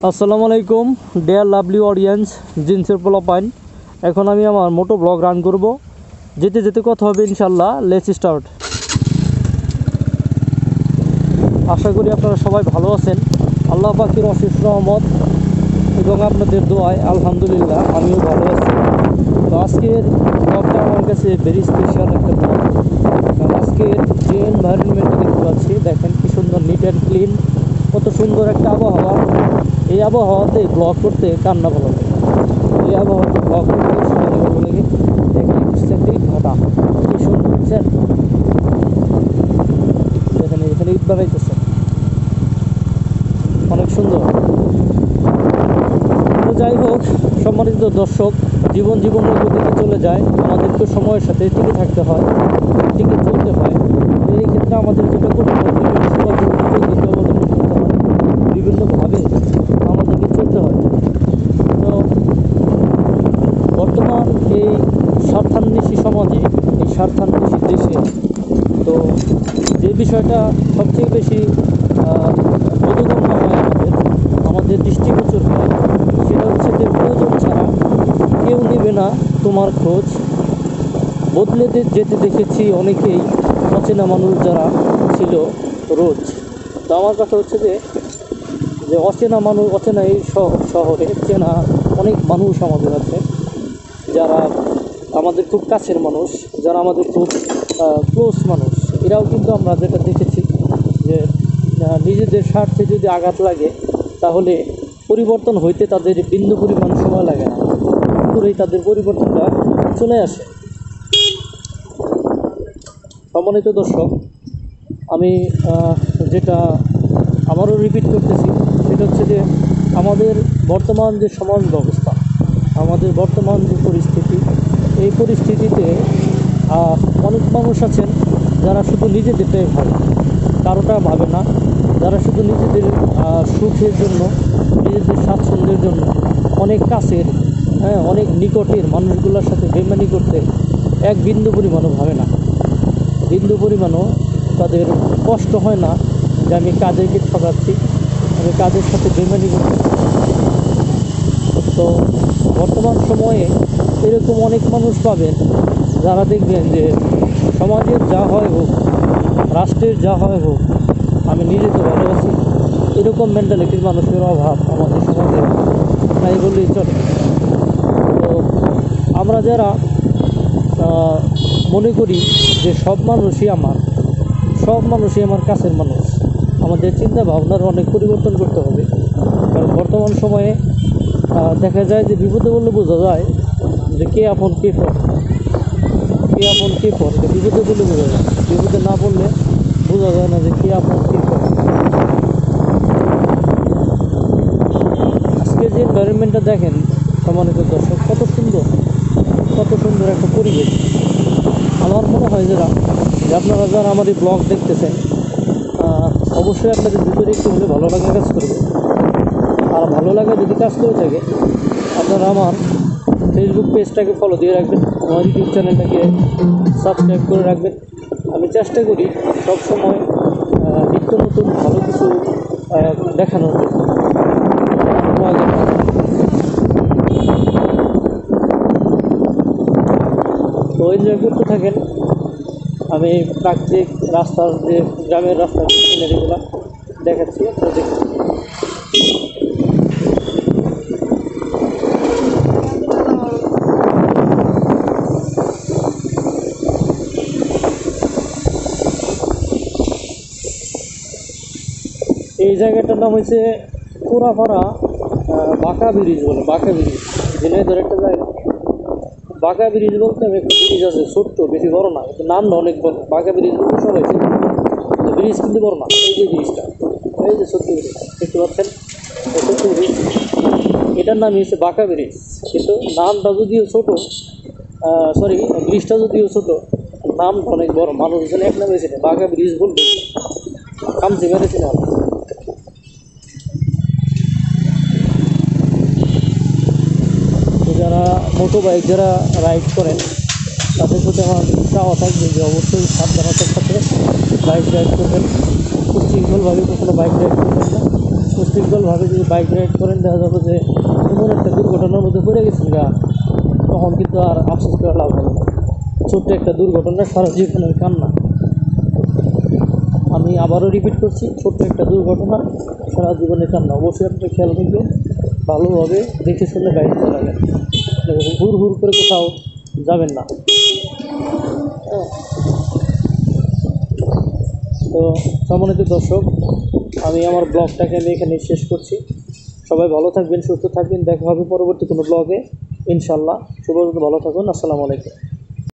আসসালামু আলাইকুম deer lovely audience জিন্সের পোলাপাইন। এখন আমি আমার মোটো ব্লগ রান করব। যেতে যেতে কথা হবে ইনশাল্লাহ। Let's start. আশা করি আপনারা সবাই ভালো আছেন। আল্লাহ পাকের অশেষ রহমত এবং আপনাদের দোয়ায় আলহামদুলিল্লাহ আমিও ভালো আছি। তো আজকের ব্লগটা আমার কাছে ভেরি স্পেশাল একটা ব্লগ। কারণ আজকের যে এনভায়রনমেন্টটা দেখতে পাচ্ছি, দেখেন কি সুন্দর, নিট অ্যান্ড ক্লিন, কত সুন্দর একটা আবহাওয়া। এই আবহাওয়াতে ব্লগ করতে কার না ভালো লাগে? এই আবহাওয়াতে ব্লগ করতে সবাই ভালো লাগে। দেখেন রিসেন্টলি ঘটা কি সুন্দর, বুঝছেন? দেখেন এখানে ঈদ বানাইতেছে, অনেক সুন্দর। তো যাই হোক, সম্মানিত দর্শক, জীবনের গতিতে চলে যায়, আমাদেরকে সময়ের সাথে টিকে থাকতে হয়, টিকে চলতে হয়। তো এই ক্ষেত্রে আমাদের যেটা করতে হয়, অবলম্বন করতে হয়, বিভিন্নভাবে আমাদেরকে চলতে হয়। তো বর্তমান এই স্বার্থান্বেষী সমাজে, এই স্বার্থান্বেষী দেশে, তো যে বিষয়টা সবচেয়ে বেশি বোধগম্য হয়, আমাদের দৃষ্টিগোচর হয়, সেটা হচ্ছে যে প্রয়োজন ছাড়া কেউ নেবে না তোমার খোঁজ। বদলে যেতে দেখেছি অনেকেই, অচেনা মানুষ যারা ছিল রোজ। তো আমার কথা হচ্ছে যে অচেনা মানুষ, অচেনা এই শহরে চেনা অনেক মানুষ আমাদের আছে, যারা আমাদের খুব কাছের মানুষ, যারা আমাদের খুব ক্লোজ মানুষ। এরাও কিন্তু আমরা যেটা দেখেছি যে নিজেদের স্বার্থে যদি আঘাত লাগে, তাহলে পরিবর্তন হইতে তাদের বিন্দু পরিমাণ সময় লাগে না, পুরোই তাদের পরিবর্তনটা চলে আসে। সম্মানিত দর্শক, আমি যেটা আবারও রিপিট করতেছি, সেটা হচ্ছে যে আমাদের বর্তমান যে সমাজ ব্যবস্থা, আমাদের বর্তমান যে পরিস্থিতি, এই পরিস্থিতিতে অনেক মানুষ আছেন যারা শুধু নিজেদেরটাই ভাবে, কারোটা ভাবে না। যারা শুধু নিজেদের সুখের জন্য, নিজেদের স্বাচ্ছন্দ্যের জন্য অনেক কাছের, অনেক নিকটের মানুষগুলোর সাথে বেইমানি করতে এক বিন্দু পরিমাণও ভাবে না। বিন্দু পরিমাণও তাদের কষ্ট হয় না যে আমি কাদেরকে ঠকাচ্ছি, আমি কাদের সাথে বেইমানি করছি। তো বর্তমান সময়ে এরকম অনেক মানুষ পাবেন যারা দেখবেন যে সমাজের যা হয় হোক, রাষ্ট্রের যা হয় হোক, আমি নিজে তো ভালো আছি, এরকম মেন্টালিটির মানুষের অভাব আমাদের সমাজে তাই বললেই চলে। তো আমরা যারা মনে করি যে সব মানুষই আমার কাছের মানুষ, আমাদের চিন্তা ভাবনার অনেক পরিবর্তন করতে হবে। কারণ বর্তমান সময়ে দেখা যায় যে বিপদে বললে বোঝা যায় যে কে আপন কে পর, এটা বিপদে বললে বোঝা যায়, বিপদে না বললে বোঝা যায় না যে কে আপন কে পর। আজকে যে এনভায়রনমেন্টটা দেখেন সম্মানিত দর্শক, কত সুন্দর একটা পরিবেশ। আমার মনে হয় যে আপনারা যারা আমাদের ব্লগ দেখতেছেন, অবশ্যই আপনাদের ভিতরে একটু হলে ভালো লাগা কাজ করবে। আর ভালো লাগা যদি কাজ করে থাকে, আপনারা আমার ফেসবুক পেজটাকে ফলো দিয়ে রাখবেন, আমার ইউটিউব চ্যানেলটাকে সাবস্ক্রাইব করে রাখবেন। আমি চেষ্টা করি সবসময় নিত্য নতুন ভালো কিছু দেখানোর জন্য। তো এনজয় করতে থাকেন। আমি প্রাকৃতিক রাস্তার, যে গ্রামের রাস্তার সিনারিগুলো দেখাচ্ছি, আপনারা দেখুন। এই জায়গাটার নাম হয়েছে কোরাপাড়া বাঁকা ব্রিজ বলে, বাঁকা ব্রিজ, ঝিনাইদহের একটা জায়গা। বাঁকা ব্রিজ বলতে আমি একটা ব্রিজ আছে ছোট্ট, বেশি বড় না, কিন্তু নামটা অনেক বড়। বাঁকা ব্রিজ বলতে সবাই ব্রিজ কিন্তু বড় না। এই যে ব্রিজটা, এই যে সত্যি ব্রিজ দেখতে পাচ্ছেন, সত্যি ব্রিজ, এটার নামই হচ্ছে বাঁকা ব্রিজ। কিন্তু নামটা যদিও ছোটো, ব্রিজটা যদিও ছোটো, নামটা অনেক বড়। মানুষজন এক নামে ছিল বাঁকা ব্রিজ বলবে, কামছে মেরেছিল। যারা মোটো বাইক যারা রাইড করেন, তাদের সাথে আমার চাওয়া থাকবে যে অবশ্যই সাবধানতার সাথে বাইক রাইড করবেন, উচ্ছৃঙ্খলভাবে কখনো বাইক রাইড করবেন না, উশৃঙ্খলভাবে যদি বাইক রাইড করেন, দেখা যাবে যে এমন একটা দুর্ঘটনার মধ্যে পড়ে গেছেন গা, তখন কিন্তু আর আফসোস করে লাভ হবে না। ছোট্ট একটা দুর্ঘটনা সারা জীবনের কান্না। আমি আবারও রিপিট করছি, ছোট্ট একটা দুর্ঘটনা সারা জীবনের কান্না। অবশ্যই আপনারা খেয়াল রাখবেন, ভালোভাবে দেখে শুনে বাইক চালাবেন, হুড় হুড় করে কোথাও যাবেন না। হ্যাঁ, তো সম্মানিত দর্শক, আমি আমার ব্লগটাকে এখানে শেষ করছি। সবাই ভালো থাকবেন, সুস্থ থাকবেন, দেখা হবে পরবর্তী কোনো ব্লগে ইনশাল্লাহ। সে পর্যন্ত ভালো থাকুন। আসসালামু আলাইকুম।